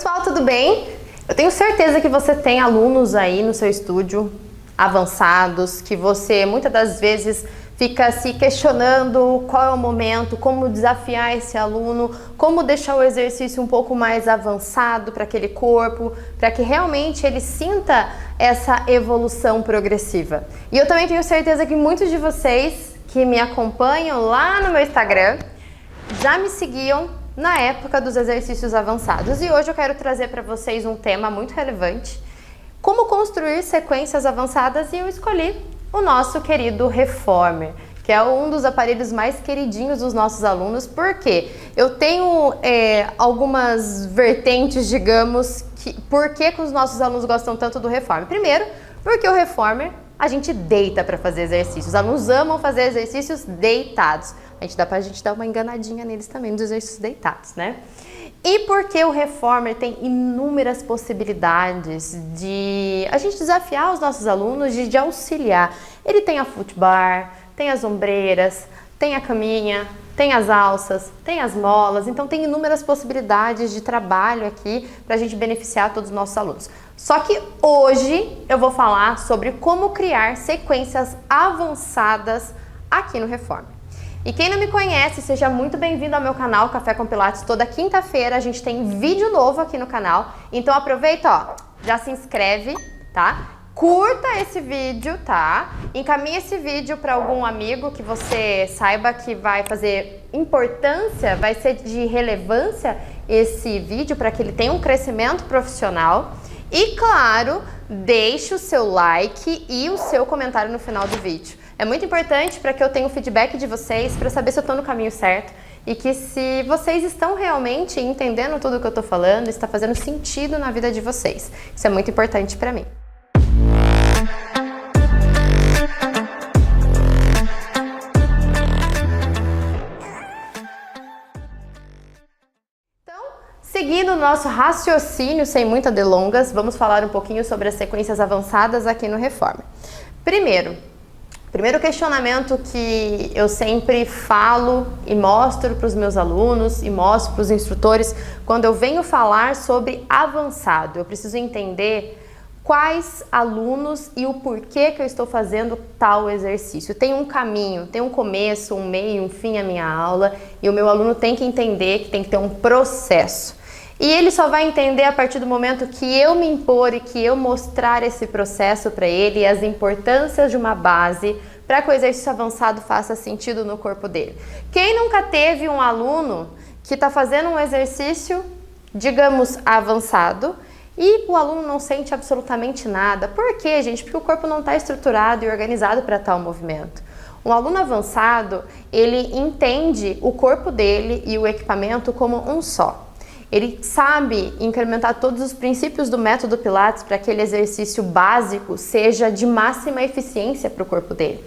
pessoal, tudo bem? Eu tenho certeza que você tem alunos aí no seu estúdio avançados, que você muitas das vezes fica se questionando qual é o momento, como desafiar esse aluno, como deixar o exercício um pouco mais avançado para aquele corpo, para que realmente ele sinta essa evolução progressiva. E eu também tenho certeza que muitos de vocês que me acompanham lá no meu Instagram já me seguiam na época dos exercícios avançados. E hoje eu quero trazer para vocês um tema muito relevante: como construir sequências avançadas, e eu escolhi o nosso querido Reformer, que é um dos aparelhos mais queridinhos dos nossos alunos, porque eu tenho algumas vertentes, digamos, por que os nossos alunos gostam tanto do Reformer. Primeiro, porque o Reformer a gente deita para fazer exercícios. Os alunos amam fazer exercícios deitados. A gente dar uma enganadinha neles também nos exercícios deitados, né? E porque o Reformer tem inúmeras possibilidades de a gente desafiar os nossos alunos, de auxiliar. Ele tem a foot bar, tem as ombreiras, tem a caminha, tem as alças, tem as molas. Então tem inúmeras possibilidades de trabalho aqui para a gente beneficiar todos os nossos alunos. Só que hoje eu vou falar sobre como criar sequências avançadas aqui no Reformer. E quem não me conhece, seja muito bem-vindo ao meu canal Café com Pilates. Toda quinta-feira a gente tem vídeo novo aqui no canal. Então aproveita, ó, já se inscreve, tá? Curta esse vídeo, tá? Encaminhe esse vídeo para algum amigo que você saiba que vai fazer importância, vai ser de relevância esse vídeo para que ele tenha um crescimento profissional. E claro, deixe o seu like e o seu comentário no final do vídeo. É muito importante para que eu tenha o feedback de vocês, para saber se eu estou no caminho certo e que se vocês estão realmente entendendo tudo o que eu estou falando, está fazendo sentido na vida de vocês. Isso é muito importante para mim. Seguindo o nosso raciocínio, sem muitas delongas, vamos falar um pouquinho sobre as sequências avançadas aqui no Reformer. Primeiro questionamento que eu sempre falo e mostro para os meus alunos e mostro para os instrutores quando eu venho falar sobre avançado. Eu preciso entender quais alunos e o porquê que eu estou fazendo tal exercício. Tem um caminho, tem um começo, um meio, um fim a minha aula, e o meu aluno tem que entender que tem que ter um processo. E ele só vai entender a partir do momento que eu me impor e que eu mostrar esse processo para ele e as importâncias de uma base para que o exercício avançado faça sentido no corpo dele. Quem nunca teve um aluno que está fazendo um exercício, digamos, avançado, e o aluno não sente absolutamente nada? Por quê, gente? Porque o corpo não está estruturado e organizado para tal movimento. Um aluno avançado, ele entende o corpo dele e o equipamento como um só. Ele sabe incrementar todos os princípios do método Pilates para que aquele exercício básico seja de máxima eficiência para o corpo dele.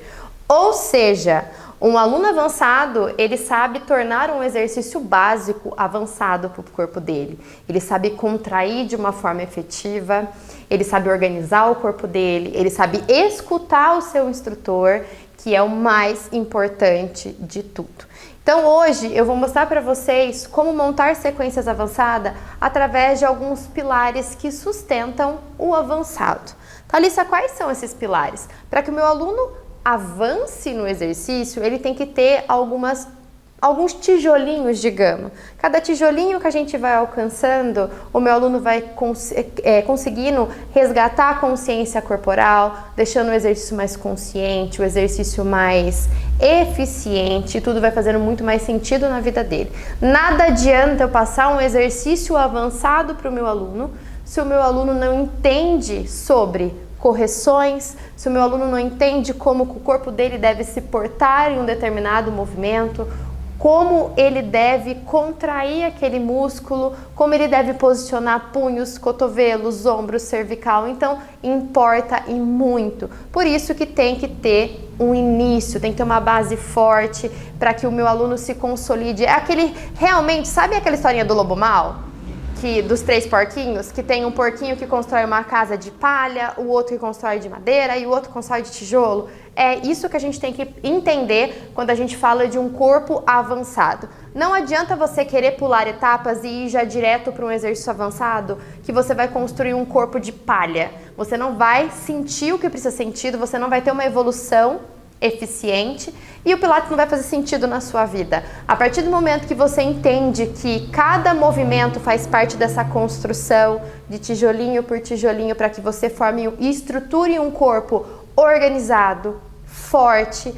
Ou seja, um aluno avançado, ele sabe tornar um exercício básico avançado para o corpo dele. Ele sabe contrair de uma forma efetiva, ele sabe organizar o corpo dele, ele sabe escutar o seu instrutor, que é o mais importante de tudo. Então hoje eu vou mostrar para vocês como montar sequências avançadas através de alguns pilares que sustentam o avançado. Thalissa, quais são esses pilares? Para que o meu aluno avance no exercício, ele tem que ter alguns tijolinhos, digamos. Cada tijolinho que a gente vai alcançando, o meu aluno vai conseguindo resgatar a consciência corporal, deixando o exercício mais consciente, o exercício mais eficiente, tudo vai fazendo muito mais sentido na vida dele. Nada adianta eu passar um exercício avançado para o meu aluno se o meu aluno não entende sobre correções, se o meu aluno não entende como o corpo dele deve se portar em um determinado movimento, como ele deve contrair aquele músculo, como ele deve posicionar punhos, cotovelos, ombros, cervical. Então, importa e muito. Por isso que tem que ter um início, tem que ter uma base forte para que o meu aluno se consolide. É aquele, realmente, sabe aquela historinha do lobo mau? dos 3 porquinhos, que tem um porquinho que constrói uma casa de palha, o outro que constrói de madeira e o outro constrói de tijolo. É isso que a gente tem que entender quando a gente fala de um corpo avançado. Não adianta você querer pular etapas e ir já direto para um exercício avançado, que você vai construir um corpo de palha. Você não vai sentir o que precisa ser sentido, você não vai ter uma evolução eficiente e o Pilates não vai fazer sentido na sua vida. A partir do momento que você entende que cada movimento faz parte dessa construção de tijolinho por tijolinho para que você forme e estruture um corpo organizado, forte,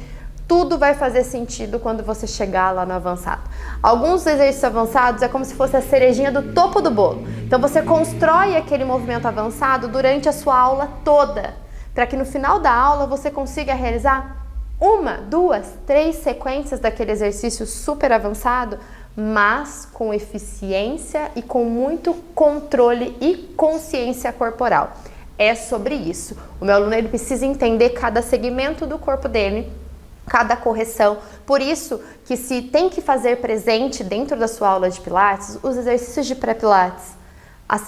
tudo vai fazer sentido quando você chegar lá no avançado. Alguns exercícios avançados é como se fosse a cerejinha do topo do bolo. Então você constrói aquele movimento avançado durante a sua aula toda, para que no final da aula você consiga realizar 1, 2, 3 sequências daquele exercício super avançado, mas com eficiência e com muito controle e consciência corporal. É sobre isso. O meu aluno ele precisa entender cada segmento do corpo dele, cada correção. Por isso que se tem que fazer presente dentro da sua aula de Pilates os exercícios de pré-Pilates,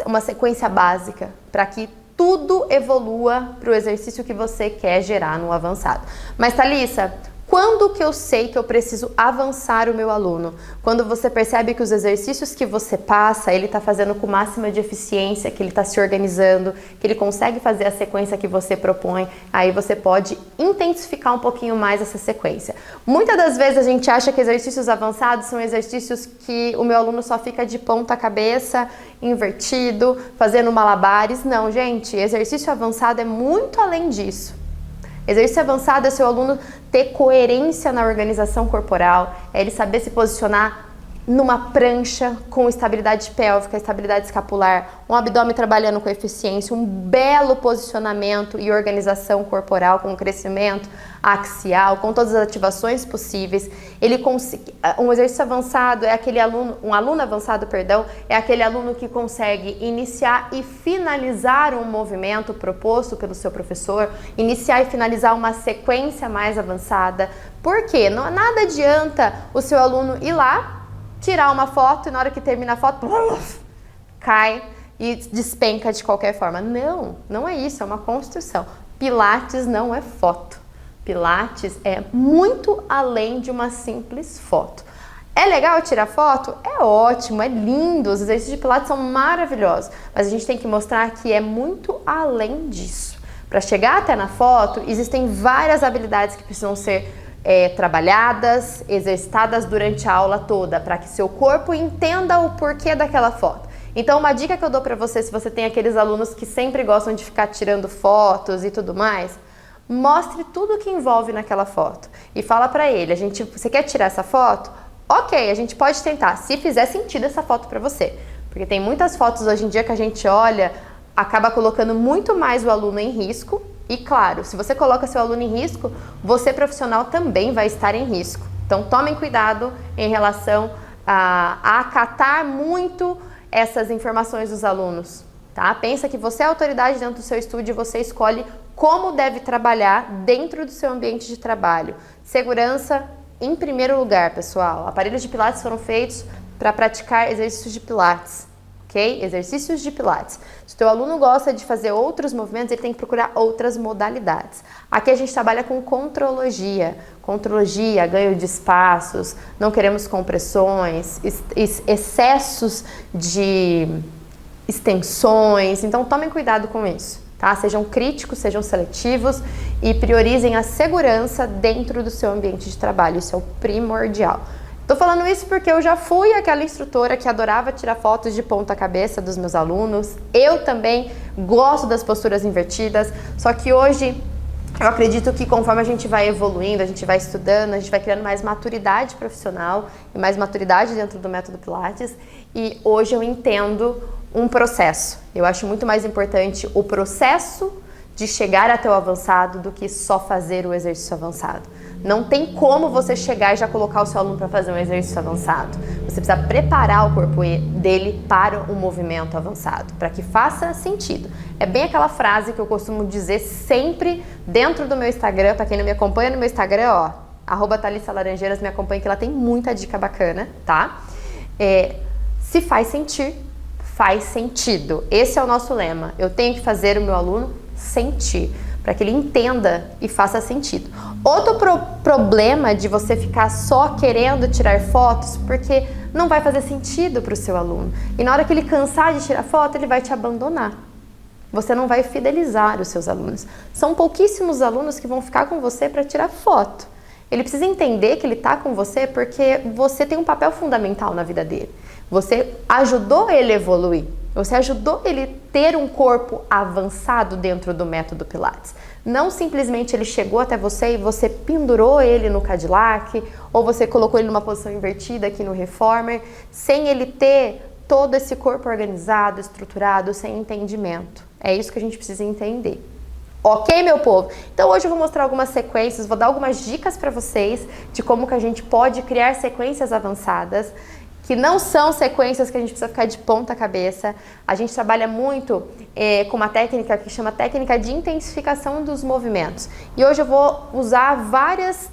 uma sequência básica, para que tudo evolua para o exercício que você quer gerar no avançado. Mas Thalissa, quando que eu sei que eu preciso avançar o meu aluno? Quando você percebe que os exercícios que você passa, ele está fazendo com máxima de eficiência, que ele está se organizando, que ele consegue fazer a sequência que você propõe, aí você pode intensificar um pouquinho mais essa sequência. Muitas das vezes a gente acha que exercícios avançados são exercícios que o meu aluno só fica de ponta cabeça, invertido, fazendo malabares. Não, gente, exercício avançado é muito além disso. Exercício avançado é seu aluno ter coerência na organização corporal, é ele saber se posicionar numa prancha com estabilidade pélvica, estabilidade escapular, um abdômen trabalhando com eficiência, um belo posicionamento e organização corporal com crescimento axial, com todas as ativações possíveis. Um exercício avançado é aquele aluno, um aluno avançado, perdão, é aquele aluno que consegue iniciar e finalizar um movimento proposto pelo seu professor, iniciar e finalizar uma sequência mais avançada. Por quê? Nada adianta o seu aluno ir lá, tirar uma foto e na hora que termina a foto, cai e despenca de qualquer forma. Não, não é isso, é uma construção. Pilates não é foto. Pilates é muito além de uma simples foto. É legal tirar foto? É ótimo, é lindo, os exercícios de Pilates são maravilhosos, mas a gente tem que mostrar que é muito além disso. Para chegar até na foto, existem várias habilidades que precisam ser trabalhadas, exercitadas durante a aula toda, para que seu corpo entenda o porquê daquela foto. Então, uma dica que eu dou para você, se você tem aqueles alunos que sempre gostam de ficar tirando fotos e tudo mais, mostre tudo que envolve naquela foto e fala para ele, você quer tirar essa foto? Ok, a gente pode tentar, se fizer sentido essa foto para você, porque tem muitas fotos hoje em dia que a gente olha, acaba colocando muito mais o aluno em risco. E claro, se você coloca seu aluno em risco, você profissional também vai estar em risco. Então tomem cuidado em relação a acatar muito essas informações dos alunos, tá? Pensa que você é autoridade dentro do seu estúdio e você escolhe como deve trabalhar dentro do seu ambiente de trabalho. Segurança em primeiro lugar, pessoal. Aparelhos de Pilates foram feitos para praticar exercícios de Pilates. Exercícios de Pilates. Se o teu aluno gosta de fazer outros movimentos, ele tem que procurar outras modalidades. Aqui a gente trabalha com contrologia, ganho de espaços, não queremos compressões, excessos de extensões, então tomem cuidado com isso, tá? Sejam críticos, sejam seletivos e priorizem a segurança dentro do seu ambiente de trabalho, isso é o primordial. Tô falando isso porque eu já fui aquela instrutora que adorava tirar fotos de ponta cabeça dos meus alunos. Eu também gosto das posturas invertidas, só que hoje eu acredito que conforme a gente vai evoluindo, a gente vai estudando, a gente vai criando mais maturidade profissional e mais maturidade dentro do método Pilates. E hoje eu entendo um processo. Eu acho muito mais importante o processo de chegar até o avançado do que só fazer o exercício avançado. Não tem como você chegar e já colocar o seu aluno para fazer um exercício avançado. Você precisa preparar o corpo dele para um movimento avançado, para que faça sentido. É bem aquela frase que eu costumo dizer sempre dentro do meu Instagram, para quem não me acompanha no meu Instagram, ó, @ThalissaLaranjeiras, me acompanha que ela tem muita dica bacana, tá? Se faz sentir, faz sentido. Esse é o nosso lema. Eu tenho que fazer o meu aluno sentir, para que ele entenda e faça sentido. Outro problema de você ficar só querendo tirar fotos, porque não vai fazer sentido para o seu aluno. E na hora que ele cansar de tirar foto, ele vai te abandonar. Você não vai fidelizar os seus alunos. São pouquíssimos alunos que vão ficar com você para tirar foto. Ele precisa entender que ele está com você porque você tem um papel fundamental na vida dele. Você ajudou ele a evoluir. Você ajudou ele ter um corpo avançado dentro do método Pilates. Não simplesmente ele chegou até você e você pendurou ele no Cadillac ou você colocou ele numa posição invertida aqui no Reformer, sem ele ter todo esse corpo organizado, estruturado, sem entendimento. É isso que a gente precisa entender. Ok, meu povo? Então hoje eu vou mostrar algumas sequências, vou dar algumas dicas para vocês de como que a gente pode criar sequências avançadas, que não são sequências que a gente precisa ficar de ponta cabeça. A gente trabalha muito com uma técnica que chama técnica de intensificação dos movimentos. E hoje eu vou usar vários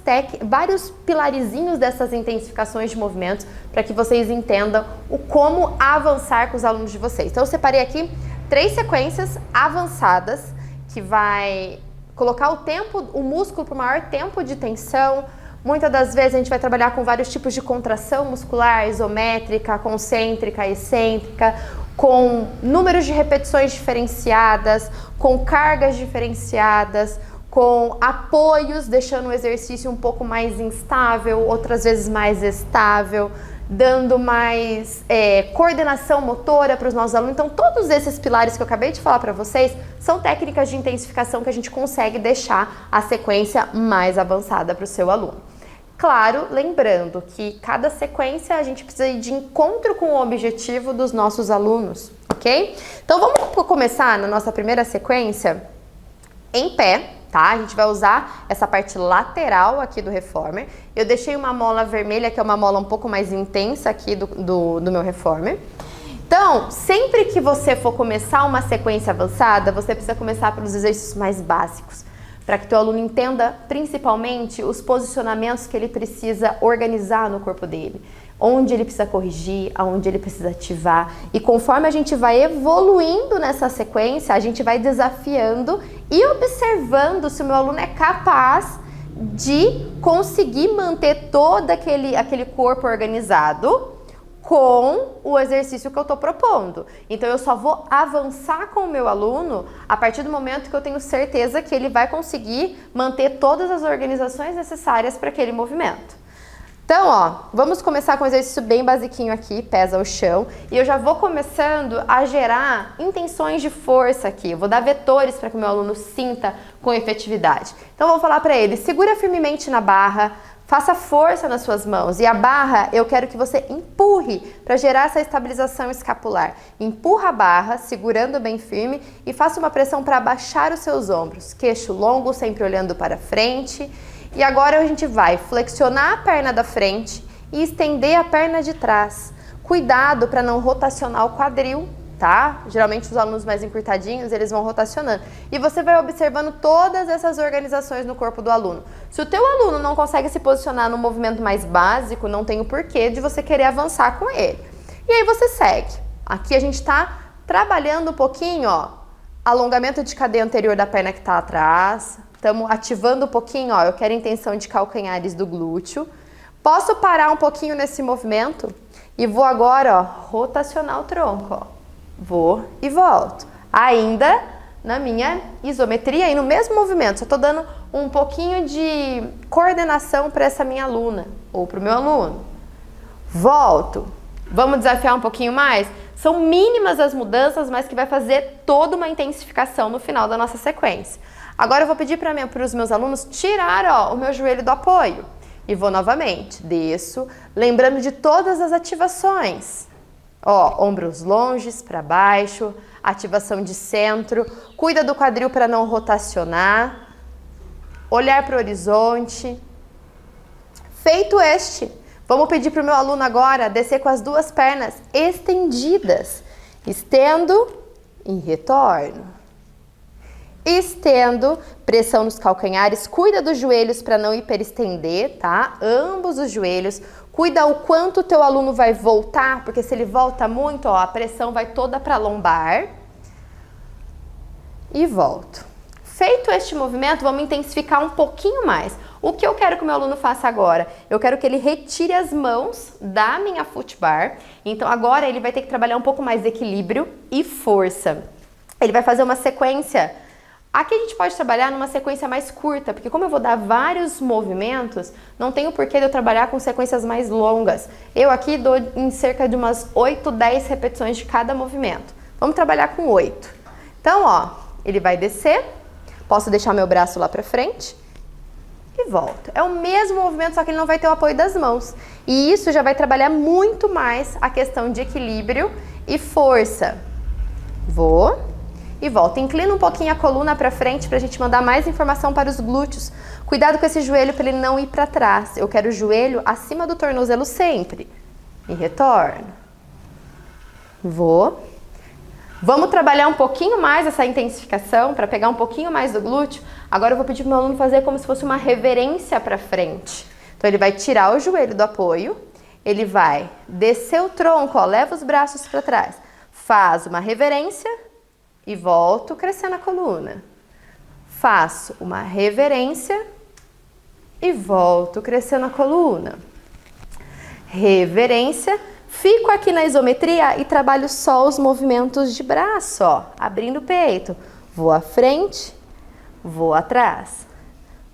pilarizinhos dessas intensificações de movimentos para que vocês entendam o como avançar com os alunos de vocês. Então eu separei aqui 3 sequências avançadas que vai colocar o músculo para o maior tempo de tensão. Muitas das vezes a gente vai trabalhar com vários tipos de contração muscular, isométrica, concêntrica, excêntrica, com números de repetições diferenciadas, com cargas diferenciadas, com apoios, deixando o exercício um pouco mais instável, outras vezes mais estável, dando mais coordenação motora para os nossos alunos. Então, todos esses pilares que eu acabei de falar para vocês são técnicas de intensificação que a gente consegue deixar a sequência mais avançada para o seu aluno. Claro, lembrando que cada sequência a gente precisa ir de encontro com o objetivo dos nossos alunos, ok? Então, vamos começar na nossa primeira sequência em pé. Tá? A gente vai usar essa parte lateral aqui do Reformer. Eu deixei uma mola vermelha, que é uma mola um pouco mais intensa aqui do meu Reformer. Então, sempre que você for começar uma sequência avançada, você precisa começar pelos exercícios mais básicos, para que o teu aluno entenda principalmente os posicionamentos que ele precisa organizar no corpo dele. Onde ele precisa corrigir, aonde ele precisa ativar. E conforme a gente vai evoluindo nessa sequência, a gente vai desafiando e observando se o meu aluno é capaz de conseguir manter todo aquele corpo organizado com o exercício que eu estou propondo. Então eu só vou avançar com o meu aluno a partir do momento que eu tenho certeza que ele vai conseguir manter todas as organizações necessárias para aquele movimento. Então, ó, vamos começar com um exercício bem basiquinho aqui, pés ao chão. E eu já vou começando a gerar intenções de força aqui. Eu vou dar vetores para que o meu aluno sinta com efetividade. Então, eu vou falar para ele, segura firmemente na barra, faça força nas suas mãos. E a barra, eu quero que você empurre para gerar essa estabilização escapular. Empurra a barra, segurando bem firme e faça uma pressão para abaixar os seus ombros. Queixo longo, sempre olhando para frente. E agora a gente vai flexionar a perna da frente e estender a perna de trás. Cuidado para não rotacionar o quadril, tá? Geralmente os alunos mais encurtadinhos, eles vão rotacionando. E você vai observando todas essas organizações no corpo do aluno. Se o teu aluno não consegue se posicionar no movimento mais básico, não tem o porquê de você querer avançar com ele. E aí você segue. Aqui a gente está trabalhando um pouquinho, ó, alongamento de cadeia anterior da perna que está atrás. Estamos ativando um pouquinho, ó, eu quero intenção de calcanhares do glúteo. Posso parar um pouquinho nesse movimento? E vou agora, ó, rotacionar o tronco, ó. Vou e volto. Ainda na minha isometria e no mesmo movimento. Só estou dando um pouquinho de coordenação para essa minha aluna ou para o meu aluno. Volto. Vamos desafiar um pouquinho mais? São mínimas as mudanças, mas que vai fazer toda uma intensificação no final da nossa sequência. Agora eu vou pedir para os meus alunos tirar, ó, o meu joelho do apoio. E vou novamente, desço, lembrando de todas as ativações. Ó, ombros longes para baixo, ativação de centro, cuida do quadril para não rotacionar, olhar para o horizonte. Feito este, vamos pedir para o meu aluno agora descer com as duas pernas estendidas. Estendo e retorno. Estendo, pressão nos calcanhares, cuida dos joelhos para não hiperestender, tá? Ambos os joelhos, Cuida o quanto o teu aluno vai voltar, porque se ele volta muito, ó, a pressão vai toda para a lombar. E volto. Feito este movimento, vamos intensificar um pouquinho mais. O que eu quero que o meu aluno faça agora? Eu quero que ele retire as mãos da minha foot bar. Então agora ele vai ter que trabalhar um pouco mais de equilíbrio e força. Ele vai fazer uma sequência. Aqui a gente pode trabalhar numa sequência mais curta, porque como eu vou dar vários movimentos, não tem o porquê de eu trabalhar com sequências mais longas. Eu aqui dou em cerca de umas 8, 10 repetições de cada movimento. Vamos trabalhar com 8. Então, ó, ele vai descer, posso deixar meu braço lá pra frente e volto. É o mesmo movimento, só que ele não vai ter o apoio das mãos. E isso já vai trabalhar muito mais a questão de equilíbrio e força. Vou e volto. Inclina um pouquinho a coluna para frente para a gente mandar mais informação para os glúteos. Cuidado com esse joelho para ele não ir para trás. Eu quero o joelho acima do tornozelo sempre. E retorno. Vou. Vamos trabalhar um pouquinho mais essa intensificação para pegar um pouquinho mais do glúteo. Agora eu vou pedir para o meu aluno fazer como se fosse uma reverência para frente. Então ele vai tirar o joelho do apoio. Ele vai descer o tronco, ó, leva os braços para trás. Faz uma reverência. E volto crescendo a coluna. Faço uma reverência e volto crescendo a coluna. Reverência. Fico aqui na isometria e trabalho só os movimentos de braço, ó. Abrindo o peito. Vou à frente, vou atrás.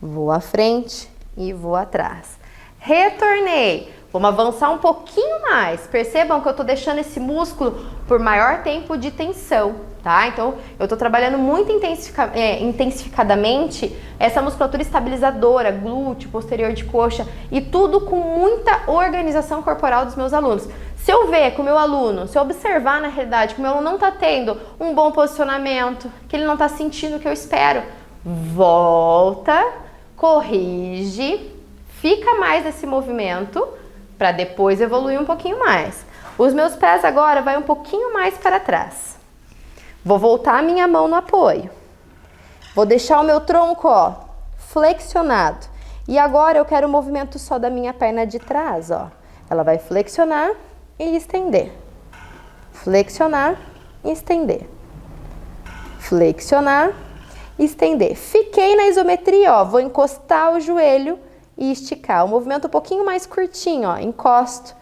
Vou à frente e vou atrás. Retornei. Vamos avançar um pouquinho mais. Percebam que eu tô deixando esse músculo por maior tempo de tensão, tá? Então, eu tô trabalhando muito intensificadamente essa musculatura estabilizadora, glúteo, posterior de coxa e tudo com muita organização corporal dos meus alunos. Se eu ver que o meu aluno, se eu observar na realidade que o meu aluno não tá tendo um bom posicionamento, que ele não tá sentindo o que eu espero, volta, corrige, fica mais nesse movimento para depois evoluir um pouquinho mais. Os meus pés agora vai um pouquinho mais para trás. Vou voltar a minha mão no apoio. Vou deixar o meu tronco, ó, flexionado. E agora eu quero o movimento só da minha perna de trás, ó. Ela vai flexionar e estender. Flexionar e estender. Flexionar e estender. Fiquei na isometria, ó. Vou encostar o joelho e esticar. O movimento um pouquinho mais curtinho, ó. Encosto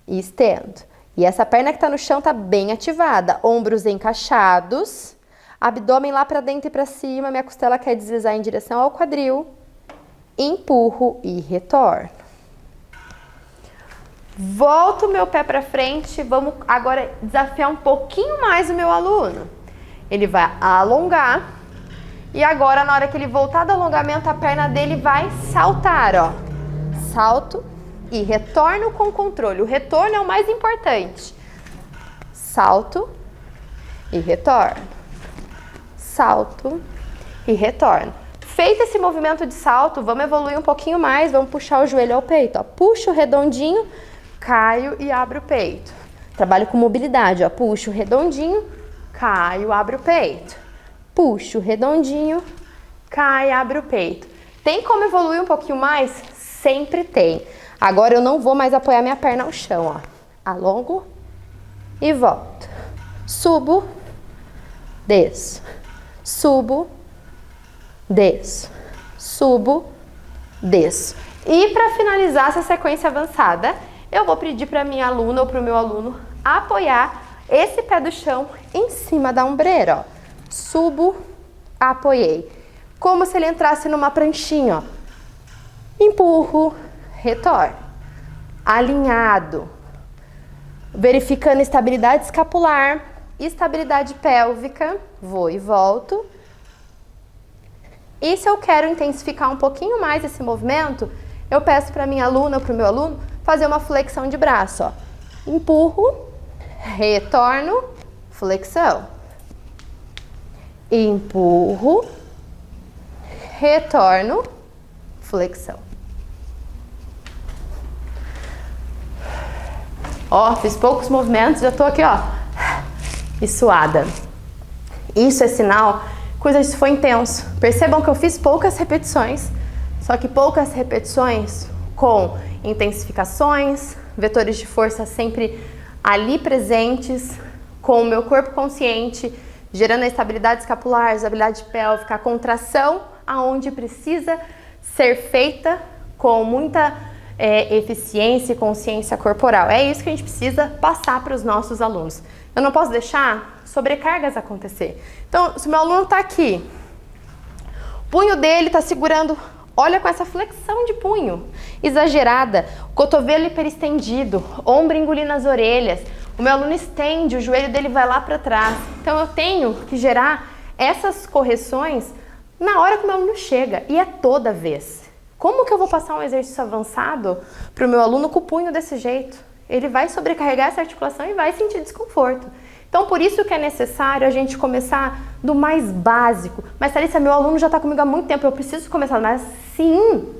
e estendo. E essa perna que tá no chão tá bem ativada. Ombros encaixados. Abdômen lá pra dentro e pra cima. Minha costela quer deslizar em direção ao quadril. Empurro e retorno. Volto o meu pé pra frente. Vamos agora desafiar um pouquinho mais o meu aluno. Ele vai alongar. E agora, na hora que ele voltar do alongamento, a perna dele vai saltar, ó. Salto e retorno com controle. O retorno é o mais importante. Salto e retorno. Salto e retorno. Feito esse movimento de salto, vamos evoluir um pouquinho mais. Vamos puxar o joelho ao peito, ó. Puxo o redondinho, caio e abro o peito. Trabalho com mobilidade, ó. Puxo o redondinho, caio, abro o peito. Puxo redondinho, cai, abre o peito. Tem como evoluir um pouquinho mais? Sempre tem. Agora eu não vou mais apoiar minha perna ao chão, ó. Alongo e volto. Subo, desço. Subo, desço. Subo, desço. E para finalizar essa sequência avançada, eu vou pedir para minha aluna ou para o meu aluno apoiar esse pé do chão em cima da ombreira, ó. Subo, apoiei. Como se ele entrasse numa pranchinha, ó. Empurro, retorno. Alinhado. Verificando estabilidade escapular, estabilidade pélvica. Vou e volto. E se eu quero intensificar um pouquinho mais esse movimento, eu peço para minha aluna ou para o meu aluno fazer uma flexão de braço, ó. Empurro, retorno, flexão. Empurro, retorno, flexão. Ó, fiz poucos movimentos, já tô aqui, ó, e suada. Isso é sinal que o exercício foi intenso. Percebam que eu fiz poucas repetições, só que poucas repetições com intensificações, vetores de força sempre ali presentes, com o meu corpo consciente, gerando a estabilidade escapular, a estabilidade pélvica, a contração aonde precisa ser feita com muita eficiência e consciência corporal. É isso que a gente precisa passar para os nossos alunos. Eu não posso deixar sobrecargas acontecer. Então, se o meu aluno está aqui, o punho dele está segurando, olha com essa flexão de punho exagerada, cotovelo hiperestendido, ombro engolindo as orelhas, o meu aluno estende, o joelho dele vai lá para trás. Então eu tenho que gerar essas correções na hora que o meu aluno chega, e é toda vez. Como que eu vou passar um exercício avançado para o meu aluno com o punho desse jeito? Ele vai sobrecarregar essa articulação e vai sentir desconforto. Então, por isso que é necessário a gente começar do mais básico. Mas, Thalissa, meu aluno já está comigo há muito tempo, eu preciso começar. Mas sim,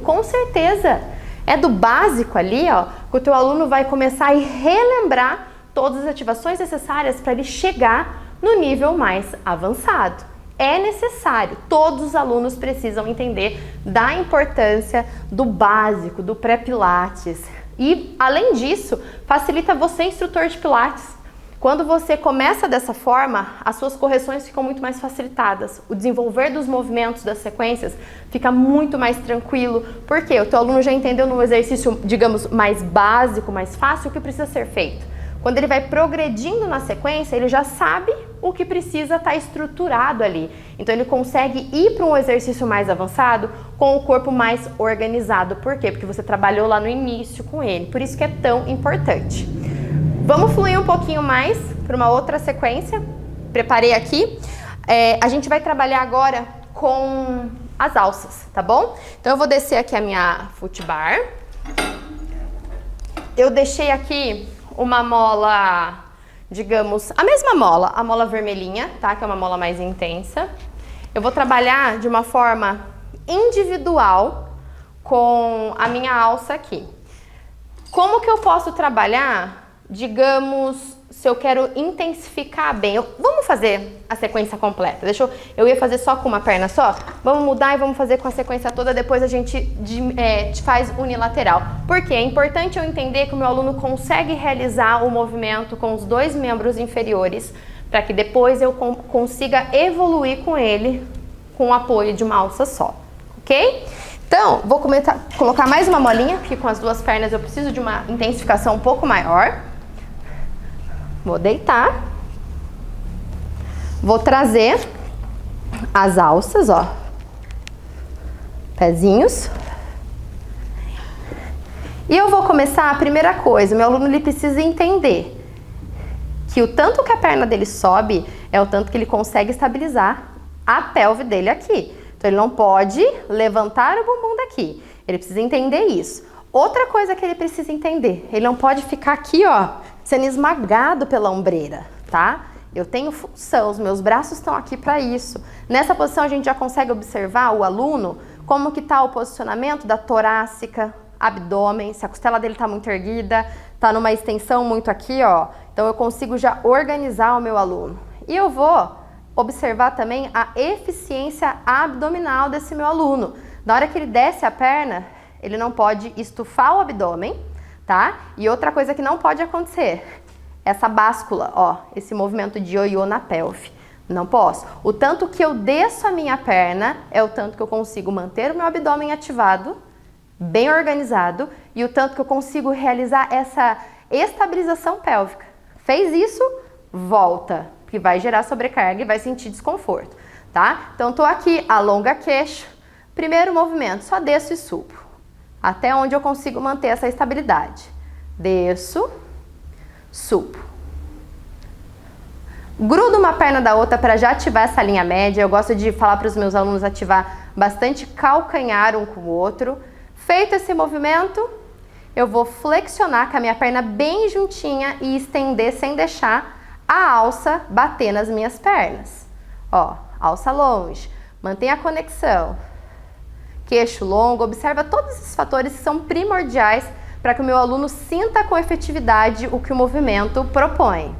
com certeza. É do básico ali, ó, que o teu aluno vai começar a relembrar todas as ativações necessárias para ele chegar no nível mais avançado. É necessário, todos os alunos precisam entender da importância do básico, do pré-pilates. E, além disso, facilita você, instrutor de pilates. Quando você começa dessa forma, as suas correções ficam muito mais facilitadas. O desenvolver dos movimentos, das sequências, fica muito mais tranquilo. Por quê? O teu aluno já entendeu no exercício, digamos, mais básico, mais fácil, o que precisa ser feito. Quando ele vai progredindo na sequência, ele já sabe o que precisa estar estruturado ali. Então ele consegue ir para um exercício mais avançado com o corpo mais organizado. Por quê? Porque você trabalhou lá no início com ele. Por isso que é tão importante. Vamos fluir um pouquinho mais para uma outra sequência. Preparei aqui. A gente vai trabalhar agora com as alças, tá bom? Então eu vou descer aqui a minha foot bar. Eu deixei aqui uma mola, digamos, a mesma mola, a mola vermelhinha, tá? Que é uma mola mais intensa. Eu vou trabalhar de uma forma individual com a minha alça aqui. Como que eu posso trabalhar, digamos, se eu quero intensificar bem? Vamos fazer a sequência completa. Eu ia fazer só com uma perna só. Vamos mudar e vamos fazer com a sequência toda. Depois a gente faz unilateral. Porque é importante eu entender que o meu aluno consegue realizar o movimento com os dois membros inferiores, para que depois eu consiga evoluir com ele com o apoio de uma alça só. Ok? Então, vou colocar mais uma molinha, porque com as duas pernas eu preciso de uma intensificação um pouco maior. Vou deitar. Vou trazer as alças, ó. Pezinhos. E eu vou começar a primeira coisa. Meu aluno ele precisa entender que o tanto que a perna dele sobe é o tanto que ele consegue estabilizar a pelve dele aqui. Então ele não pode levantar o bumbum daqui. Ele precisa entender isso. Outra coisa que ele precisa entender, ele não pode ficar aqui, ó, sendo esmagado pela ombreira, tá? Eu tenho função, os meus braços estão aqui para isso. Nessa posição a gente já consegue observar o aluno, como que tá o posicionamento da torácica, abdômen, se a costela dele tá muito erguida, tá numa extensão muito aqui, ó. Então eu consigo já organizar o meu aluno. E eu vou observar também a eficiência abdominal desse meu aluno. Na hora que ele desce a perna, ele não pode estufar o abdômen, tá? E outra coisa que não pode acontecer, essa báscula, ó, esse movimento de ioiô na pelve. Não posso. O tanto que eu desço a minha perna é o tanto que eu consigo manter o meu abdômen ativado, bem organizado, e o tanto que eu consigo realizar essa estabilização pélvica. Fez isso, volta, que vai gerar sobrecarga e vai sentir desconforto, tá? Então, tô aqui, alonga queixo. Primeiro movimento, só desço e subo. Até onde eu consigo manter essa estabilidade. Desço, subo. Grudo uma perna da outra para já ativar essa linha média. Eu gosto de falar para os meus alunos ativar bastante calcanhar um com o outro. Feito esse movimento, eu vou flexionar com a minha perna bem juntinha e estender sem deixar a alça bater nas minhas pernas. Ó, alça longe, mantém a conexão. Queixo longo, observa todos esses fatores que são primordiais para que o meu aluno sinta com efetividade o que o movimento propõe.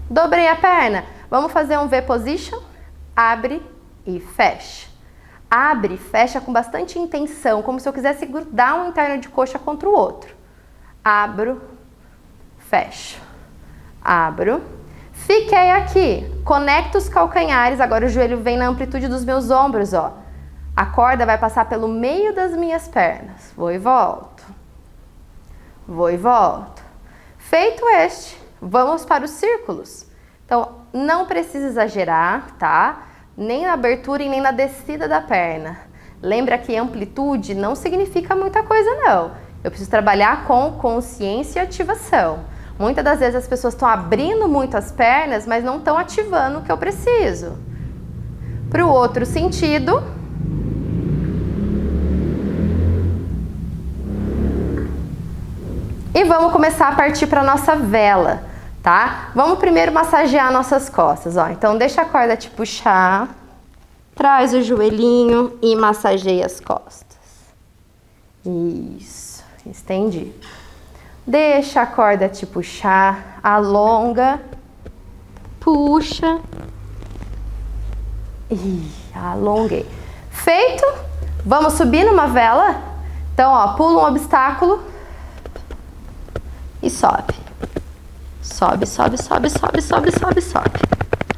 Dobrei a perna, vamos fazer um V-position, abre e fecha. Abre, fecha com bastante intenção, como se eu quisesse grudar um interno de coxa contra o outro. Abro, fecho. Abro. Fiquei aqui. Conecto os calcanhares, agora o joelho vem na amplitude dos meus ombros, ó. A corda vai passar pelo meio das minhas pernas. Vou e volto. Vou e volto. Feito este, vamos para os círculos. Então, não precisa exagerar, tá? Nem na abertura e nem na descida da perna. Lembra que amplitude não significa muita coisa, não. Eu preciso trabalhar com consciência e ativação. Muitas das vezes as pessoas estão abrindo muito as pernas, mas não estão ativando o que eu preciso. Para o outro sentido... E vamos começar a partir para a nossa vela, tá? Vamos primeiro massagear nossas costas, ó. Então, deixa a corda te puxar, traz o joelhinho e massageia as costas. Isso, estendi. Deixa a corda te puxar, alonga, puxa. E alonguei. Feito? Vamos subir numa vela? Então, ó, pula um obstáculo. E sobe. Sobe, sobe, sobe, sobe, sobe, sobe, sobe.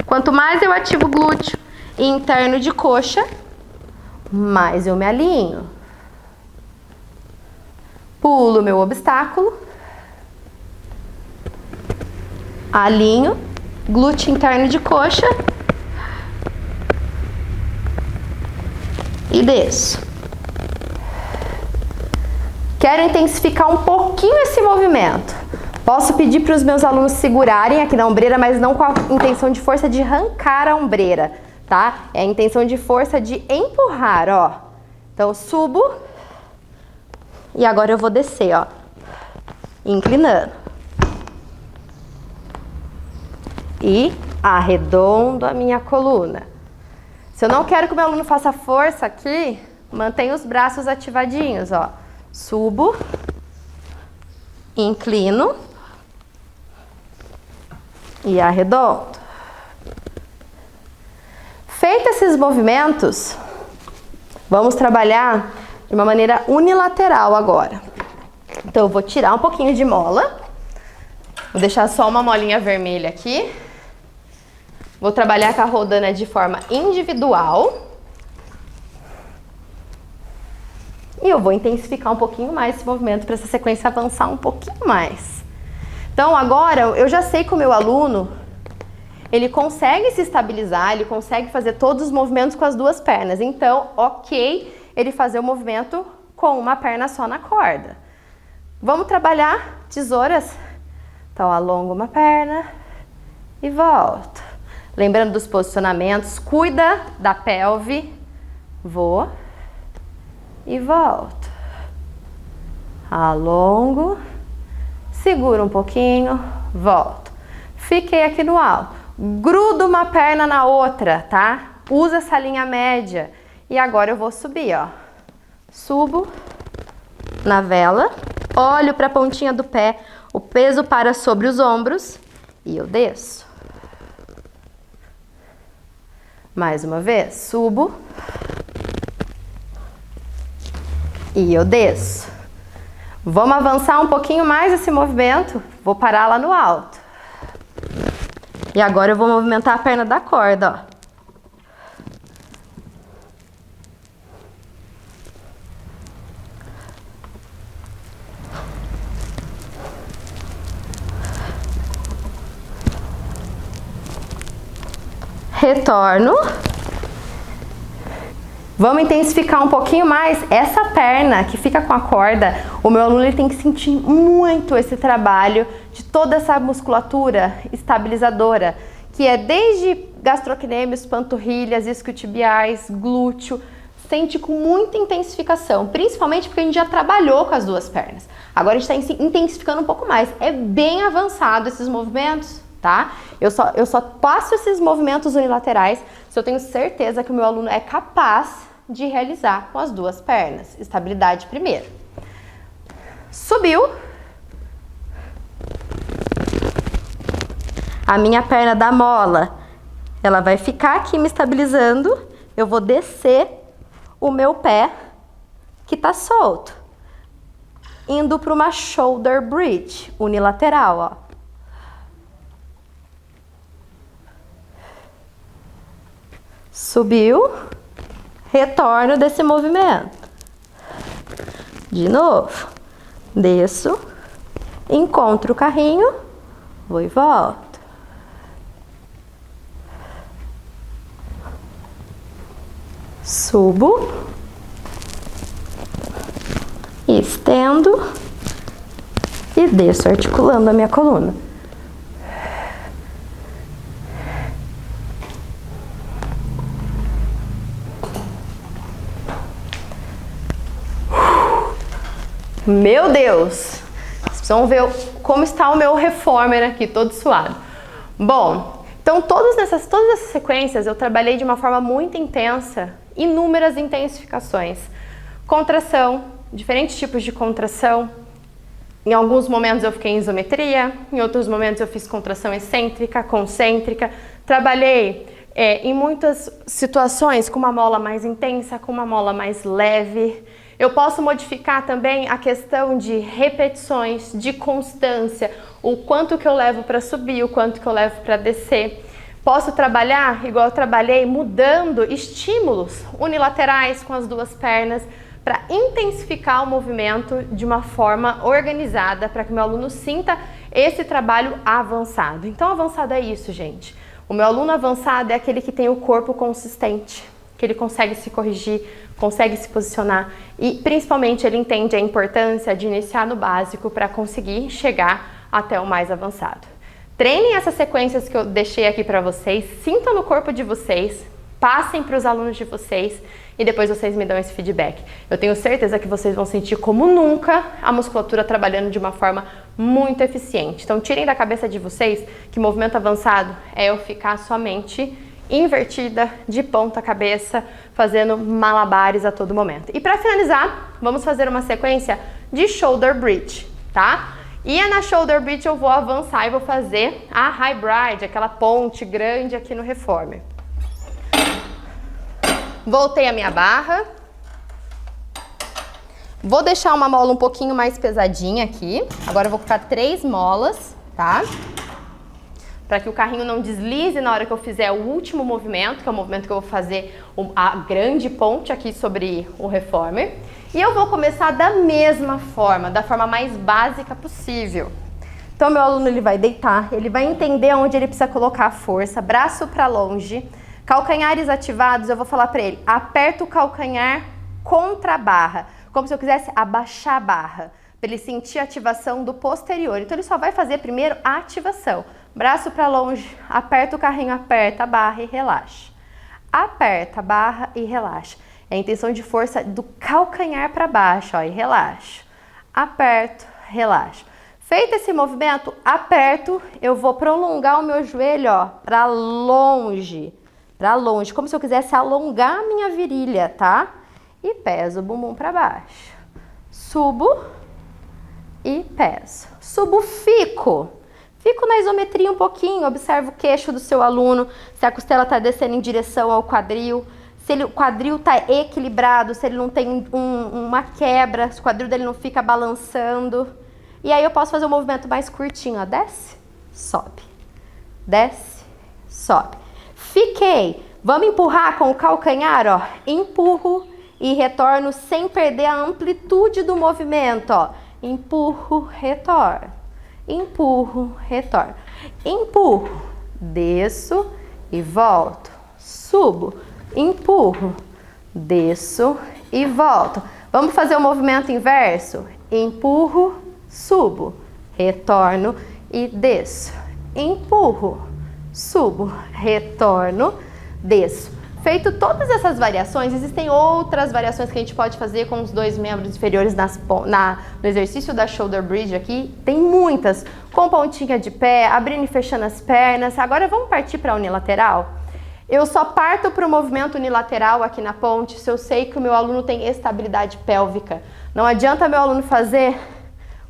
Quanto mais eu ativo o glúteo e interno de coxa, mais eu me alinho. Pulo meu obstáculo. Alinho. Glúteo interno de coxa. E desço. Quero intensificar um pouquinho esse movimento. Posso pedir para os meus alunos segurarem aqui na ombreira, mas não com a intenção de força de arrancar a ombreira, tá? É a intenção de força de empurrar, ó. Então, subo. E agora eu vou descer, ó. Inclinando. E arredondo a minha coluna. Se eu não quero que o meu aluno faça força aqui, mantenha os braços ativadinhos, ó. Subo, inclino e arredondo. Feito esses movimentos, vamos trabalhar de uma maneira unilateral agora. Então, eu vou tirar um pouquinho de mola, vou deixar só uma molinha vermelha aqui. Vou trabalhar com a rodana de forma individual. E eu vou intensificar um pouquinho mais esse movimento para essa sequência avançar um pouquinho mais. Então, agora eu já sei que o meu aluno, ele consegue se estabilizar, ele consegue fazer todos os movimentos com as duas pernas. Então, ok, ele fazer o movimento com uma perna só na corda. Vamos trabalhar tesouras? Então, alongo uma perna e volto. Lembrando dos posicionamentos, cuida da pelve. Vou. E volto. Alongo. Seguro um pouquinho. Volto. Fiquei aqui no alto. Grudo uma perna na outra, tá? Usa essa linha média. E agora eu vou subir, ó. Subo na vela. Olho para a pontinha do pé. O peso para sobre os ombros. E eu desço. Mais uma vez. Subo. E eu desço. Vamos avançar um pouquinho mais esse movimento. Vou parar lá no alto. E agora eu vou movimentar a perna da corda, ó. Retorno. Vamos intensificar um pouquinho mais essa perna que fica com a corda. O meu aluno ele tem que sentir muito esse trabalho de toda essa musculatura estabilizadora, que é desde gastrocnêmios, panturrilhas, isquiotibiais, glúteo. Sente com muita intensificação, principalmente porque a gente já trabalhou com as duas pernas. Agora a gente está intensificando um pouco mais. É bem avançado esses movimentos, tá? Eu só passo esses movimentos unilaterais se eu tenho certeza que o meu aluno é capaz de realizar com as duas pernas. Estabilidade primeiro. Subiu. A minha perna da mola, ela vai ficar aqui me estabilizando. Eu vou descer o meu pé que tá solto, indo para uma shoulder bridge unilateral, ó. Subiu, retorno desse movimento. De novo, desço, encontro o carrinho, vou e volto. Subo, estendo e desço, articulando a minha coluna. Meu Deus! Vocês precisam ver como está o meu reformer aqui, todo suado. Bom, então todas essas sequências eu trabalhei de uma forma muito intensa, inúmeras intensificações. Contração, diferentes tipos de contração. Em alguns momentos eu fiquei em isometria, em outros momentos eu fiz contração excêntrica, concêntrica. Trabalhei em muitas situações com uma mola mais intensa, com uma mola mais leve. Eu posso modificar também a questão de repetições, de constância, o quanto que eu levo para subir, o quanto que eu levo para descer. Posso trabalhar, igual eu trabalhei, mudando estímulos unilaterais com as duas pernas para intensificar o movimento de uma forma organizada, para que o meu aluno sinta esse trabalho avançado. Então, avançado é isso, gente. O meu aluno avançado é aquele que tem o corpo consistente, que ele consegue se corrigir, consegue se posicionar e, principalmente, ele entende a importância de iniciar no básico para conseguir chegar até o mais avançado. Treinem essas sequências que eu deixei aqui para vocês, sintam no corpo de vocês, passem para os alunos de vocês e depois vocês me dão esse feedback. Eu tenho certeza que vocês vão sentir como nunca a musculatura trabalhando de uma forma muito eficiente. Então tirem da cabeça de vocês que movimento avançado é eu ficar somente invertida, de ponta cabeça, fazendo malabares a todo momento. E para finalizar, vamos fazer uma sequência de shoulder bridge, tá? E na shoulder bridge eu vou avançar e vou fazer a high bridge, aquela ponte grande aqui no reformer. Voltei a minha barra. Vou deixar uma mola um pouquinho mais pesadinha aqui. Agora eu vou colocar 3 molas, tá? Para que o carrinho não deslize na hora que eu fizer o último movimento, que é o movimento que eu vou fazer a grande ponte aqui sobre o reformer. E eu vou começar da mesma forma, da forma mais básica possível. Então, meu aluno ele vai deitar, ele vai entender onde ele precisa colocar a força, braço para longe, calcanhares ativados, eu vou falar para ele, aperta o calcanhar contra a barra, como se eu quisesse abaixar a barra, para ele sentir a ativação do posterior. Então, ele só vai fazer primeiro a ativação. Braço para longe, aperta o carrinho, aperta a barra e relaxa. Aperta a barra e relaxa. É a intenção de força do calcanhar para baixo, ó, e relaxa. Aperto, relaxa. Feito esse movimento, aperto, eu vou prolongar o meu joelho, ó, para longe, como se eu quisesse alongar a minha virilha, tá? E peso o bumbum para baixo. Subo e peso. Subo, fico. Fico na isometria um pouquinho, observo o queixo do seu aluno, se a costela está descendo em direção ao quadril, se o quadril está equilibrado, se ele não tem uma quebra, se o quadril dele não fica balançando. E aí eu posso fazer um movimento mais curtinho, ó. Desce, sobe. Desce, sobe. Fiquei. Vamos empurrar com o calcanhar, ó. Empurro e retorno sem perder a amplitude do movimento, ó. Empurro, retorno. Empurro, retorno. Empurro, desço e volto. Subo, empurro, desço e volto. Vamos fazer o movimento inverso? Empurro, subo, retorno e desço. Empurro, subo, retorno, desço. Feito todas essas variações, existem outras variações que a gente pode fazer com os 2 membros inferiores no exercício da shoulder bridge aqui. Tem muitas, com pontinha de pé, abrindo e fechando as pernas. Agora vamos partir para a unilateral? Eu só parto para o movimento unilateral aqui na ponte se eu sei que o meu aluno tem estabilidade pélvica. Não adianta meu aluno fazer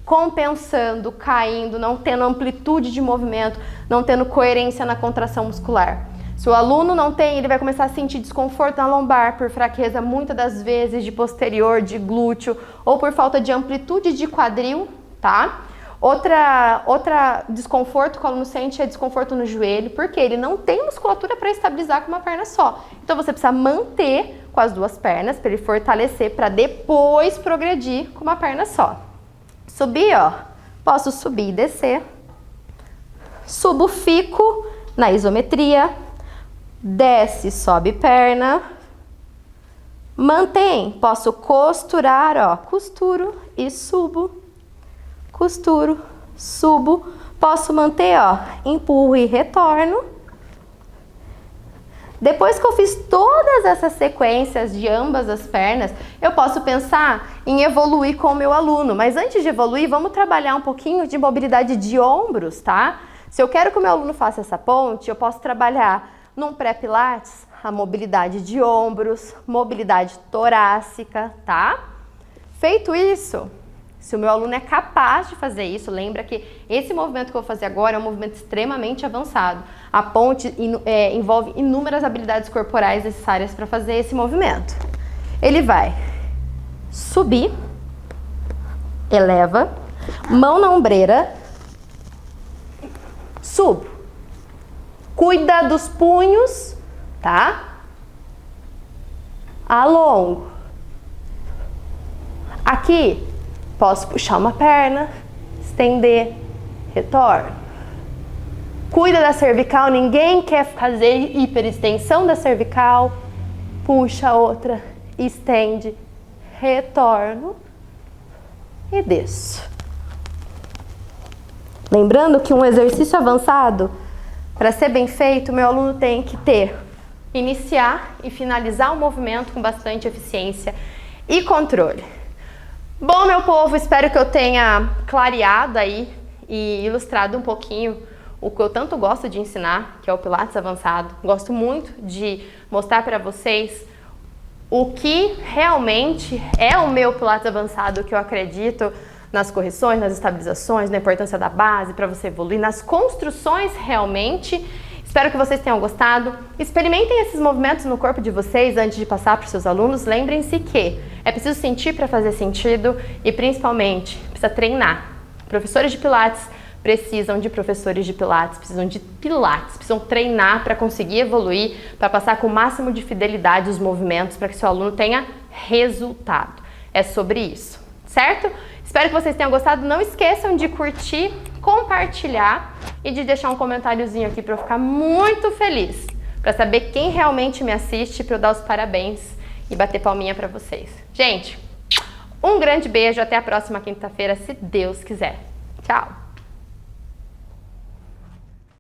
compensando, caindo, não tendo amplitude de movimento, não tendo coerência na contração muscular. Se o aluno não tem, ele vai começar a sentir desconforto na lombar por fraqueza, muitas das vezes de posterior, de glúteo, ou por falta de amplitude de quadril, tá? Outra desconforto que o aluno sente é desconforto no joelho, porque ele não tem musculatura para estabilizar com uma perna só. Então você precisa manter com as duas pernas para ele fortalecer, para depois progredir com uma perna só. Subir, ó, posso subir e descer. Subo, fico na isometria. Desce, sobe perna. Mantém, posso costurar, ó, costuro e subo. Costuro, subo, posso manter, ó, empurro e retorno. Depois que eu fiz todas essas sequências de ambas as pernas, eu posso pensar em evoluir com o meu aluno. Mas antes de evoluir, vamos trabalhar um pouquinho de mobilidade de ombros, tá? Se eu quero que o meu aluno faça essa ponte, eu posso trabalhar num pré-pilates a mobilidade de ombros, mobilidade torácica, tá? Feito isso, se o meu aluno é capaz de fazer isso, lembra que esse movimento que eu vou fazer agora é um movimento extremamente avançado. A ponte envolve inúmeras habilidades corporais necessárias para fazer esse movimento. Ele vai subir, eleva, mão na ombreira, subo. Cuida dos punhos, tá? Alongo. Aqui, posso puxar uma perna, estender, retorno. Cuida da cervical, ninguém quer fazer hiperextensão da cervical. Puxa outra, estende, retorno e desço. Lembrando que um exercício avançado, para ser bem feito, meu aluno tem que iniciar e finalizar o movimento com bastante eficiência e controle. Bom, meu povo, espero que eu tenha clareado aí e ilustrado um pouquinho o que eu tanto gosto de ensinar, que é o Pilates avançado. Gosto muito de mostrar para vocês o que realmente é o meu Pilates avançado, que eu acredito nas correções, nas estabilizações, na importância da base para você evoluir, nas construções realmente. Espero que vocês tenham gostado. Experimentem esses movimentos no corpo de vocês antes de passar para os seus alunos. Lembrem-se que é preciso sentir para fazer sentido e, principalmente, precisa treinar. Professores de Pilates precisam de professores de Pilates, precisam treinar para conseguir evoluir, para passar com o máximo de fidelidade os movimentos, para que seu aluno tenha resultado. É sobre isso, certo? Espero que vocês tenham gostado. Não esqueçam de curtir, compartilhar e de deixar um comentáriozinho aqui para eu ficar muito feliz, para saber quem realmente me assiste, para eu dar os parabéns e bater palminha para vocês. Gente, um grande beijo, até a próxima quinta-feira, se Deus quiser. Tchau!